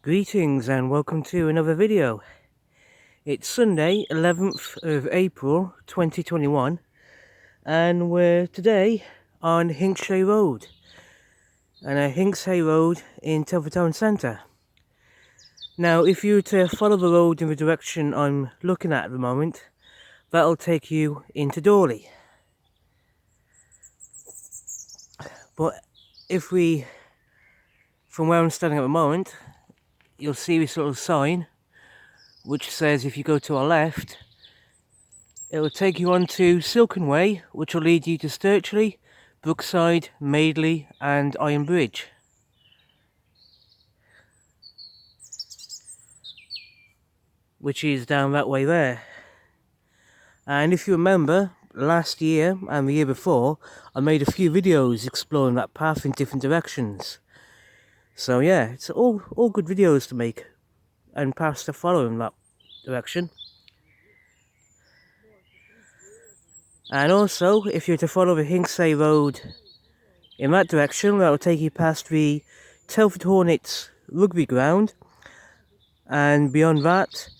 Greetings and welcome to another video. It's Sunday 11th of April 2021 and we're today on Hinkshay Road and Hinkshay Road in Telford Town Centre. Now if you were to follow the road in the direction I'm looking at the moment, that'll take you into Dorley. But if we, from where I'm standing at the moment, you'll see this little sign which says if you go to our left, it will take you on to Silken Way, which will lead you to Sturchley, Brookside, Madeley and Iron Bridge. Which is down that way there. And if you remember, last year and the year before, I made a few videos exploring that path in different directions. So yeah, it's all good videos to make and paths to follow in that direction. And also, if you're to follow the Hinkshay Road in that direction, that will take you past the Telford Hornets rugby ground, and beyond that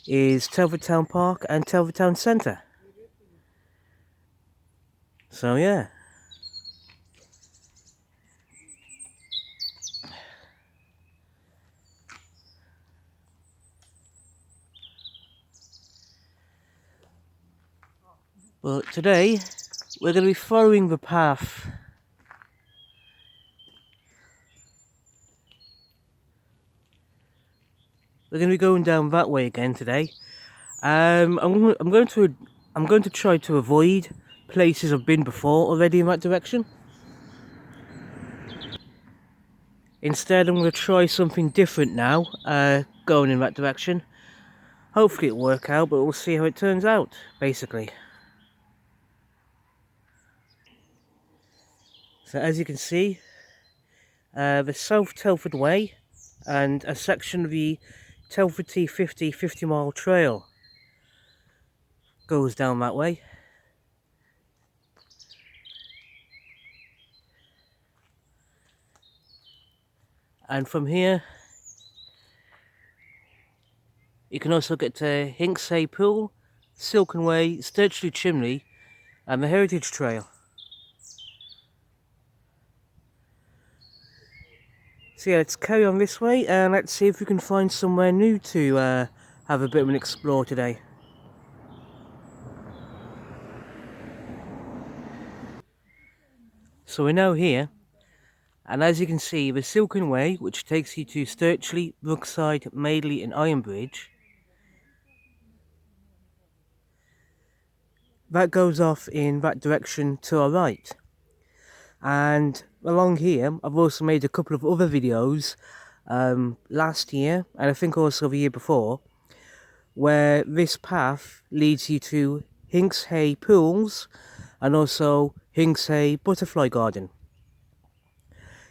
is Telford Town Park and Telford Town Centre. So yeah. But today we're going to be following the path We're going to be going down that way again today. I'm going to try to avoid places I've been before already in that direction. Instead, I'm going to try something different now, going in that direction. Hopefully it'll work out, but we'll see how it turns out, basically. So as you can see, the South Telford Way and a section of the Telford T50 50-mile trail goes down that way. And from here, you can also get to Hinkshay Pool, Silken Way, Sturchley Chimney and the Heritage Trail. So yeah, let's carry on this way and let's see if we can find somewhere new to have a bit of an explore today. So we're now here, and as you can see, the Silken Way, which takes you to Sturchley, Brookside, Madeley and Iron Bridge, that goes off in that direction to our right. And along here, I've also made a couple of other videos last year, and I think also the year before, where this path leads you to Hinkshay Pools and also Hinkshay Butterfly Garden.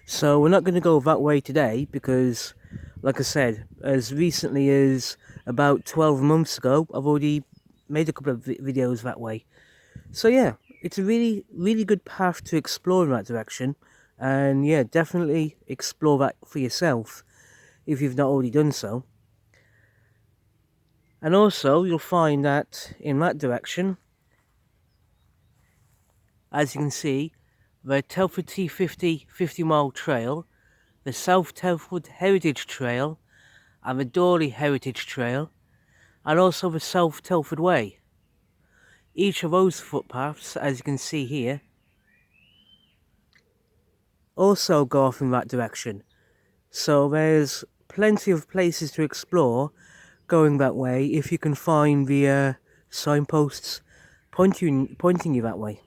So we're not going to go that way today because, like I said, as recently as about 12 months ago, I've already made a couple of videos that way. So yeah, it's a really good path to explore in that direction, and yeah, definitely explore that for yourself if you've not already done so. And also you'll find that in that direction, as you can see, the Telford T50 50-mile trail, the South Telford Heritage Trail and the Dorley Heritage Trail, and also the South Telford Way. Each of those footpaths, as you can see here, also go off in that direction. So there's plenty of places to explore going that way if you can find the signposts pointing you that way.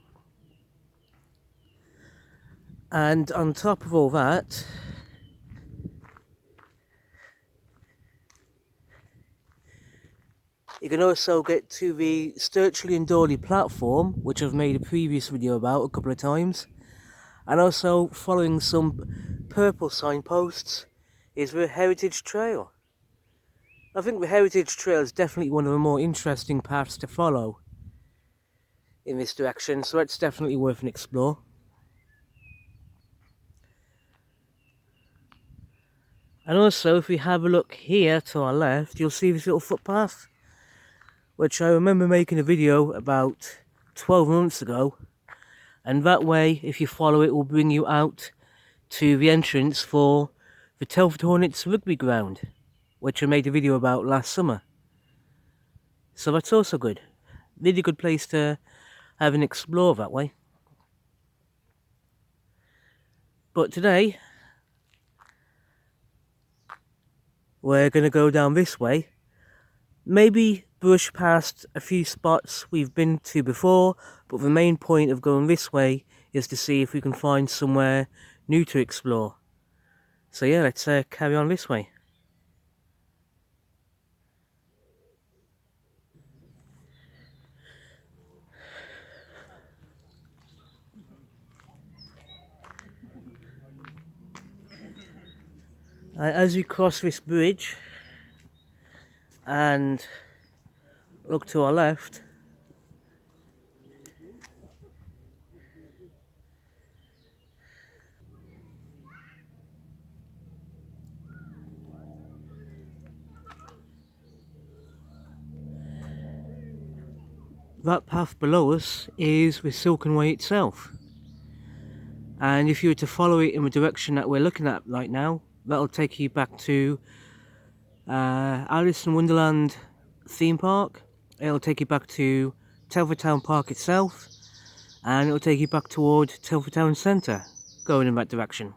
And on top of all that, you can also get to the Sturchley and Dorley platform, which I've made a previous video about a couple of times. And also, following some purple signposts, is the Heritage Trail. I think the Heritage Trail is definitely one of the more interesting paths to follow in this direction, so it's definitely worth an explore. And also, if we have a look here to our left, you'll see this little footpath, which I remember making a video about 12 months ago. And that way, if you follow it, will bring you out to the entrance for the Telford Hornets rugby ground, which I made a video about last summer. So that's also good. Really good place to have an explore that way. But today, we're going to go down this way. Maybe brush past a few spots we've been to before, but the main point of going this way is to see if we can find somewhere new to explore. So yeah, let's carry on this way. As we cross this bridge and look to our left, that path below us is the Silken Way itself. And if you were to follow it in the direction that we're looking at right now, that'll take you back to Alice in Wonderland theme park. It'll take you back to Telford Town Park itself, and it'll take you back toward Telford Town Centre, going in that direction.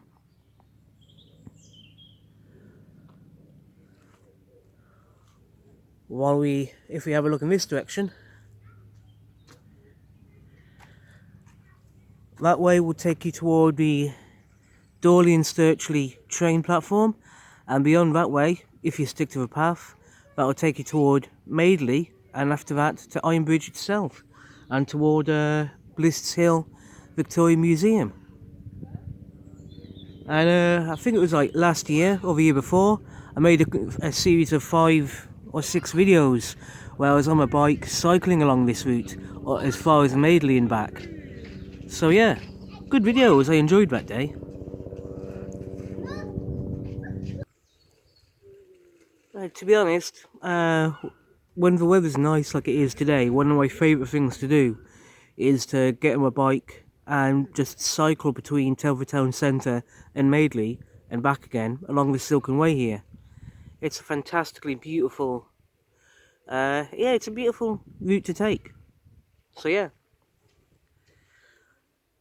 If we have a look in this direction, that way will take you toward the Dorley and Sturchley train platform, and beyond that way, if you stick to the path, that will take you toward Madeley, and after that to Ironbridge itself, and toward Bliss Hill Victoria Museum. And I think it was like last year or the year before, I made a series of 5 or 6 videos where I was on my bike cycling along this route as far as Madeley and back. So yeah, good videos, I enjoyed that day. To be honest, when the weather's nice like it is today, one of my favourite things to do is to get on my bike and just cycle between Telford Town Centre and Madeley and back again along the Silken Way here. It's a fantastically beautiful, it's a beautiful route to take. So yeah.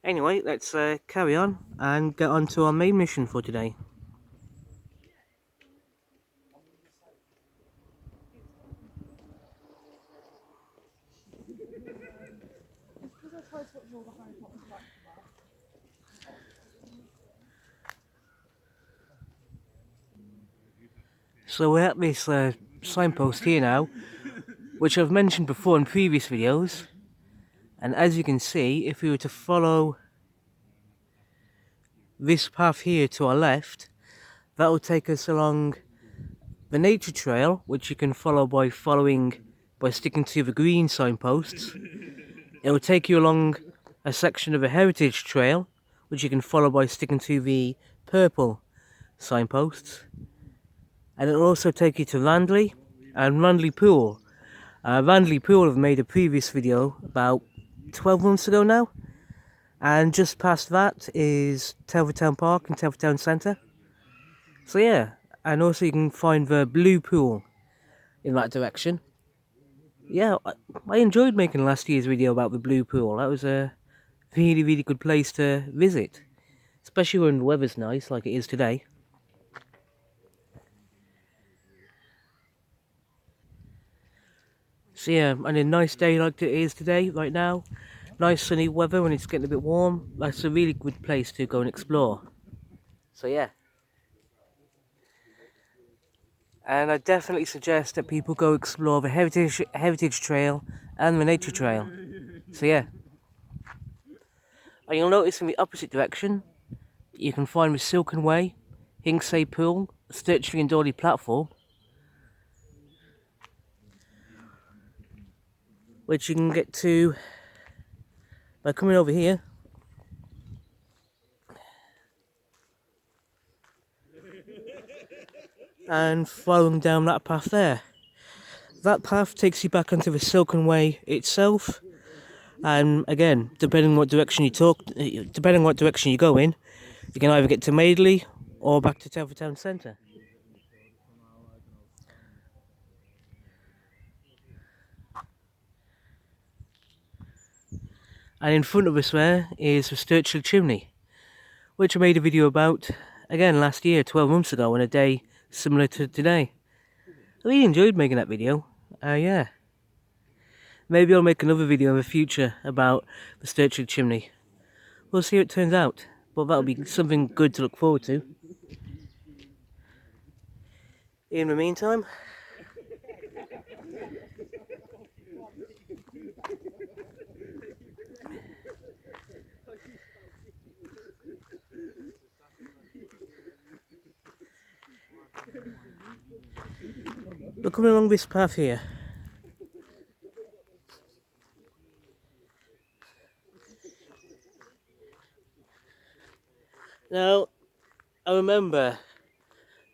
Anyway, let's carry on and get on to our main mission for today. So we're at this signpost here now, which I've mentioned before in previous videos. And as you can see, if we were to follow this path here to our left, that will take us along the nature trail, which you can follow by sticking to the green signposts. It will take you along a section of a heritage trail, which you can follow by sticking to the purple signposts. And it will also take you to Randley and Randley Pool. Randley Pool I've made a previous video about 12 months ago now. And just past that is Telford Town Park and Telford Town Centre. So yeah, and also you can find the blue pool in that direction. Yeah, I enjoyed making last year's video about the blue pool. That was a really, really good place to visit. Especially when the weather's nice, like it is today. So yeah, and a nice day like it is today, right now. Nice sunny weather when it's getting a bit warm. That's a really good place to go and explore. So yeah. And I definitely suggest that people go explore the Heritage Trail and the Nature Trail. So yeah. And you'll notice in the opposite direction, you can find the Silken Way, Hinksay Pool, Sturchley and Dorley platform, which you can get to by coming over here. and following down that path there. That path takes you back onto the Silken Way itself, and again, depending what direction you go in, you can either get to Madeley or back to Telford Town Centre. And in front of us there is the Kestral chimney, which I made a video about again last year, 12 months ago, on a day similar to today. I really enjoyed making that video. Yeah. Maybe I'll make another video in the future about the Kestral chimney. We'll see how it turns out, but that'll be something good to look forward to. In the meantime, we're coming along this path here. Now, I remember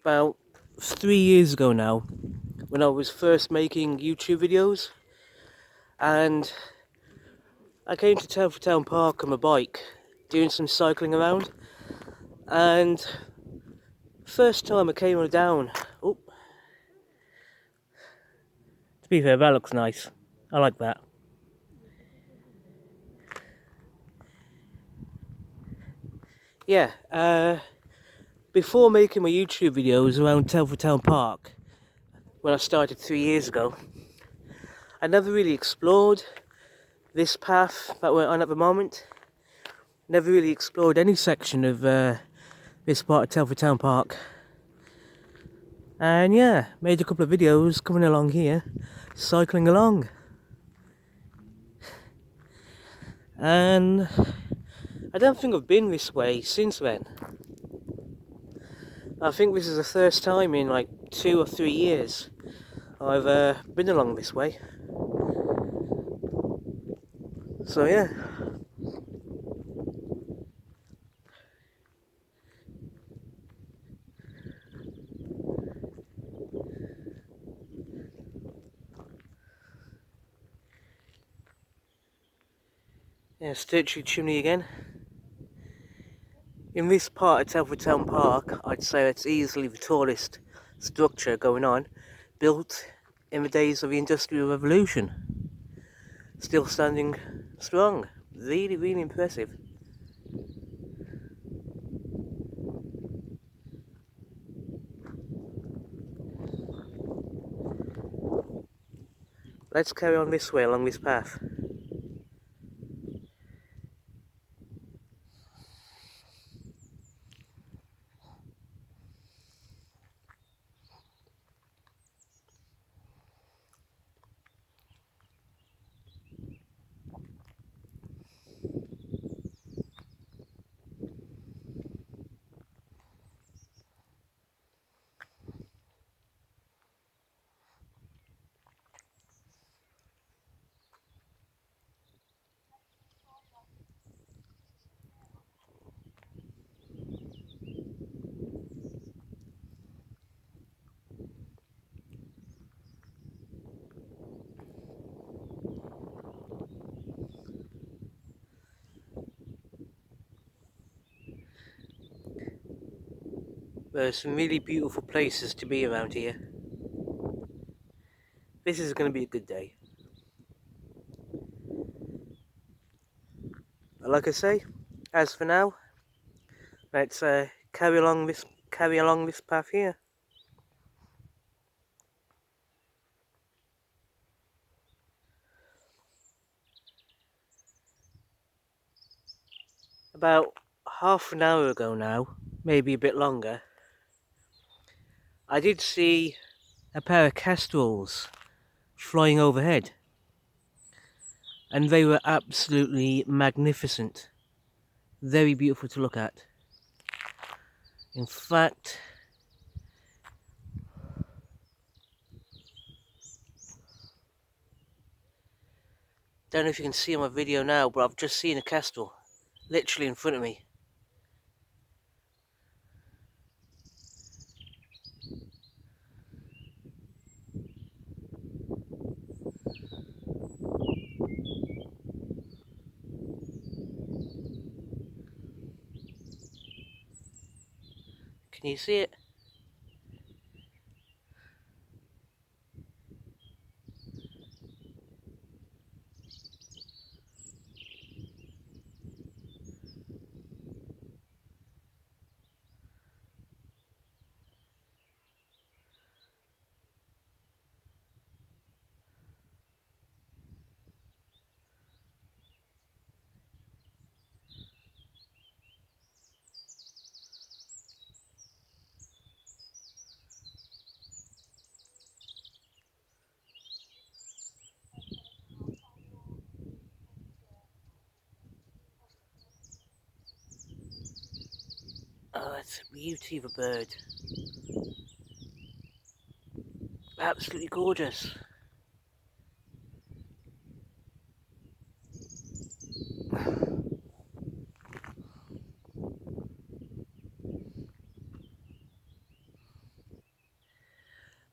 about 3 years ago now, when I was first making YouTube videos, and I came to Telford Town Park on my bike, doing some cycling around, and first time I came down, oh, to be fair, that looks nice, I like that. Yeah, before making my YouTube videos around Telford Town Park, when I started 3 years ago, I never really explored this path that we're on at the moment. Never really explored any section of this part of Telford Town Park. And yeah, made a couple of videos coming along here, cycling along. And I don't think I've been this way since then. I think this is the first time in like 2 or 3 years I've been along this way. So yeah. Yeah, Kestral chimney again. In this part of Telford Town Park, I'd say it's easily the tallest structure going on, built in the days of the Industrial Revolution. Still standing strong. Really, really impressive. Let's carry on this way along this path. There's some really beautiful places to be around here. This is going to be a good day. But like I say, as for now, let's carry along this path here. About half an hour ago now, maybe a bit longer, I did see a pair of kestrels flying overhead, and they were absolutely magnificent. Very beautiful to look at. In fact, don't know if you can see on my video now, but I've just seen a kestrel literally in front of me. Can you see it? Oh, that's a beauty of a bird. Absolutely gorgeous.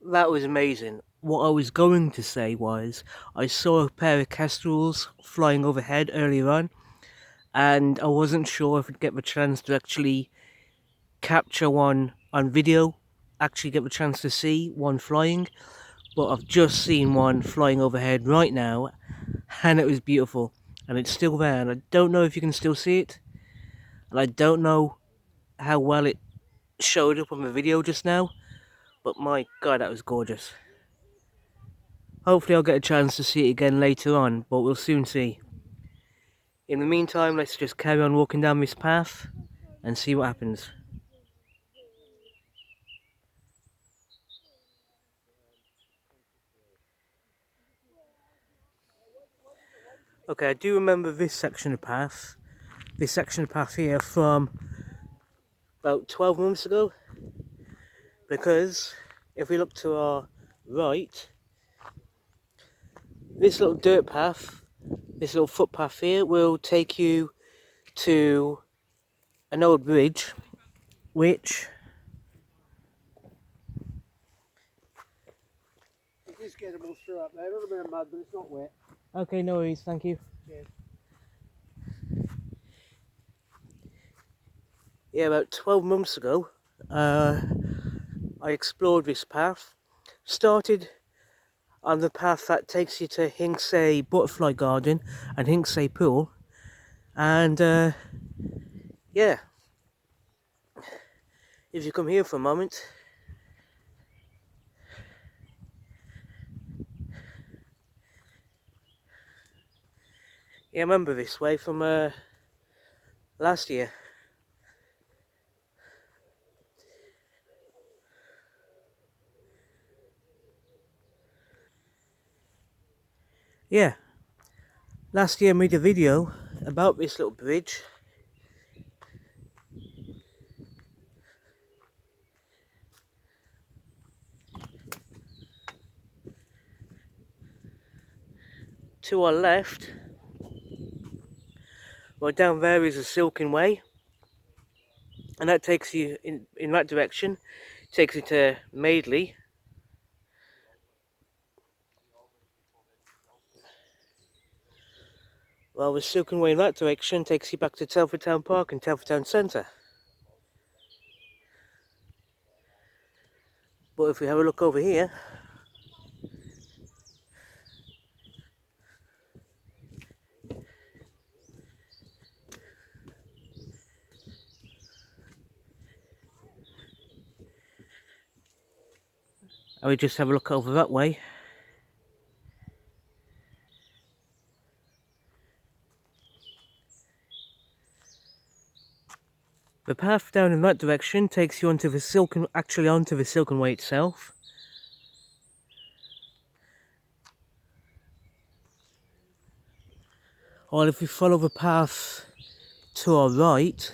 That was amazing. What I was going to say was, I saw a pair of kestrels flying overhead earlier on, and I wasn't sure if I'd get the chance to actually capture one on video, actually get the chance to see one flying, but I've just seen one flying overhead right now, and it was beautiful, and it's still there, and I don't know if you can still see it, and I don't know how well it showed up on the video just now, but my god, that was gorgeous. Hopefully I'll get a chance to see it again later on, but we'll soon see. In the meantime, let's just carry on walking down this path and see what happens. Okay, I do remember this section of path. This section of path here from about 12 months ago. Because if we look to our right, this little dirt path, this little footpath here will take you to an old bridge, which... It is gettable through up there, a little bit of mud, but it's not wet. Okay, no worries, thank you. Cheers. Yeah, about 12 months ago, I explored this path. Started on the path that takes you to Hinksey Butterfly Garden and Hinksey Pool. And yeah, if you come here for a moment, yeah, I remember this way from last year. Yeah, last year I made a video about this little bridge. To our left, well, down there is a Silken Way, and that takes you in that direction, takes you to Madeley. Well, the Silken Way in that direction takes you back to Telford Town Park and Telford Town Centre. But if we have a look over here, and we just have a look over that way, the path down in that direction takes you onto the Silken Way itself. Or if we follow the path to our right,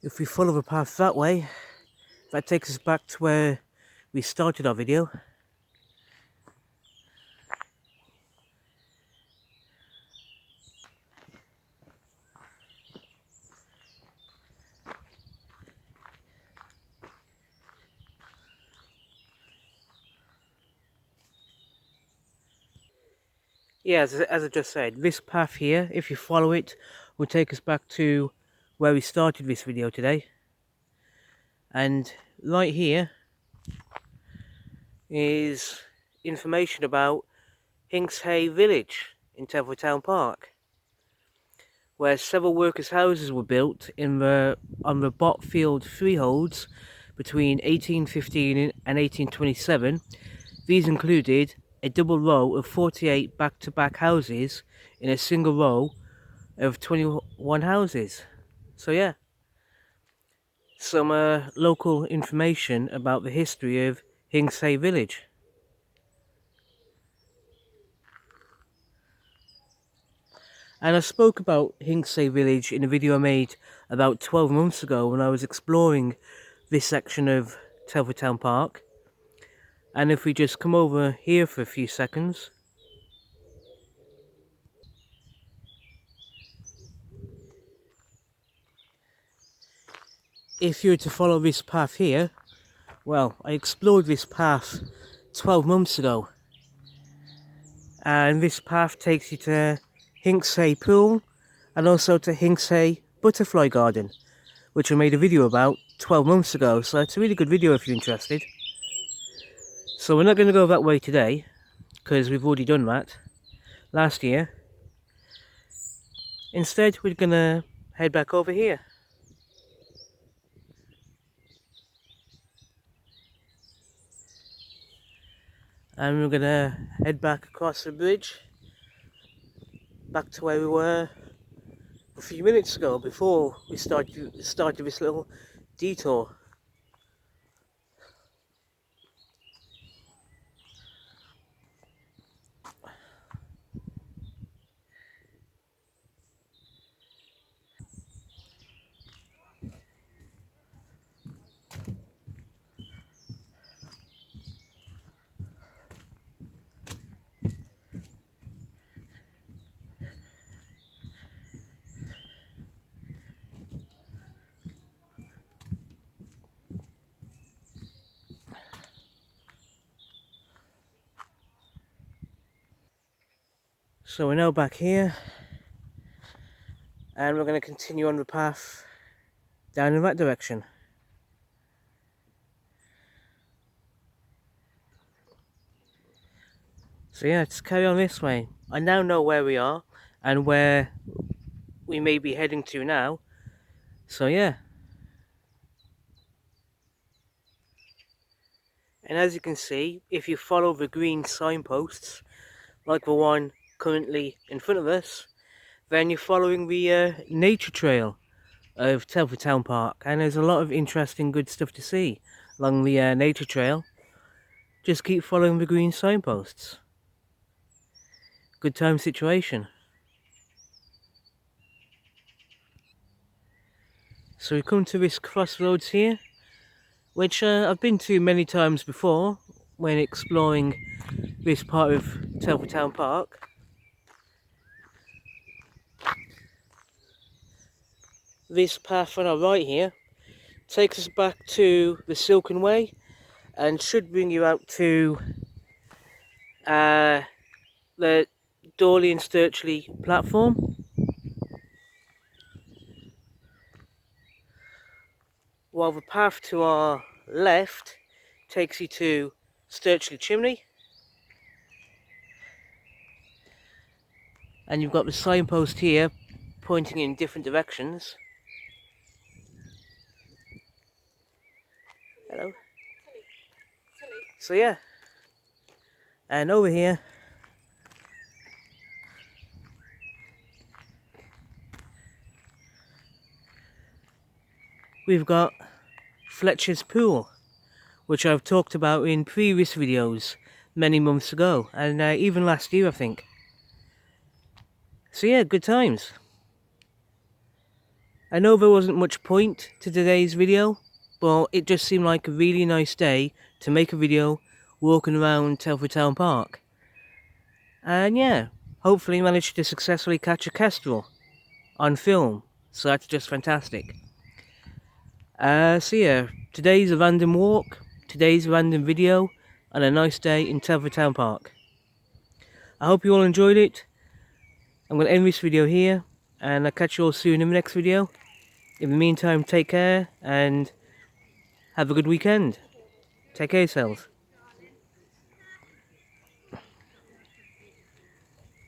if we follow the path that way, that takes us back to where we started our video. Yeah, as I just said, this path here, if you follow it, will take us back to where we started this video today. And right here is information about Hinkshay village in Telford Town Park, where several workers' houses were built on the Botfield freeholds between 1815 and 1827. These included a double row of 48 back-to-back houses in a single row of 21 houses. So yeah, some local information about the history of Hinksay village. And I spoke about Hinksay village in a video I made about 12 months ago when I was exploring this section of Telford Town Park. And if we just come over here for a few seconds, if you were to follow this path here, well, I explored this path 12 months ago, and this path takes you to Hinksay Pool and also to Hinksay Butterfly Garden, which I made a video about 12 months ago, so it's a really good video if you're interested. So we're not going to go that way today, because we've already done that last year. Instead, we're going to head back over here. And we're going to head back across the bridge, back to where we were a few minutes ago, before we started this little detour. So we're now back here, and we're going to continue on the path down in that direction. So yeah, let's carry on this way. I now know where we are and where we may be heading to now. So yeah. And as you can see, if you follow the green signposts, like the one currently in front of us, then you're following the nature trail of Telford Town Park, and there's a lot of interesting good stuff to see along the nature trail. Just keep following the green signposts. Good time situation. So we come to this crossroads here, which I've been to many times before when exploring this part of Telford Town Park. This path on our right here takes us back to the Silken Way and should bring you out to the Dorley and Sturchley platform, while the path to our left takes you to Sturchley Chimney, and you've got the signpost here pointing in different directions. Hello. So yeah, and over here we've got Fletcher's Pool, which I've talked about in previous videos many months ago, and even last year I think. So yeah, good times. I know there wasn't much point to today's video, but it just seemed like a really nice day to make a video walking around Telford Town Park. And yeah, hopefully managed to successfully catch a kestrel on film, so that's just fantastic. So yeah, today's a random walk, today's a random video, and a nice day in Telford Town Park. I hope you all enjoyed it. I'm going to end this video here, and I'll catch you all soon in the next video. In the meantime, take care and have a good weekend. Take care of yourselves.